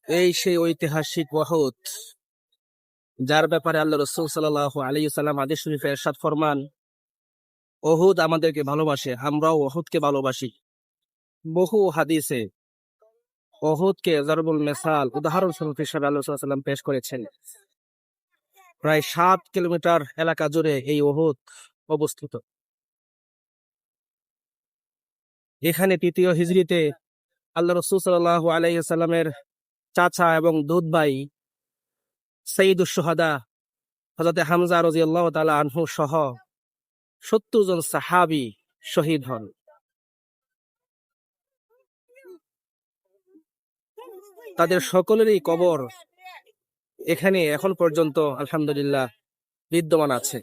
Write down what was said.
এই সেই ঐতিহাসিক ওহদ, যার ব্যাপারে আল্লাহ রাসূল সাল্লাল্লাহু আলাইহি ওয়াসাল্লাম হাদিস শরীফে ইরশাদ ফরমান, ওহুদ আমাদেরকে ভালোবাসে, আমরাও ওহুদকে ভালোবাসি। বহু হাদিসে ওহুদকে জরবুল মিসাল, উদাহরণ স্বরূপ হিসেবে আল্লাহ রাসূল সাল্লাল্লাহু আলাইহি ওয়াসাল্লাম পেশ করেছেন। প্রায় 7 কিলোমিটার এলাকা জুড়ে এই ওহুদ অবস্থিত। এখানে তৃতীয় হিজরিতে আল্লাহ রাসূল সাল্লাল্লাহু আলাইহি ওয়াসাল্লামের চাচা এবং দুধ ভাই সাইয়্যিদুশ শুহাদা হযরত হামজা রাদিয়াল্লাহু তাআলা আনহু সহ 70 জন সাহাবী শহীদ হন। তাদের সকলেরই কবর এখানে এখন পর্যন্ত আলহামদুলিল্লাহ বিদ্যমান আছে।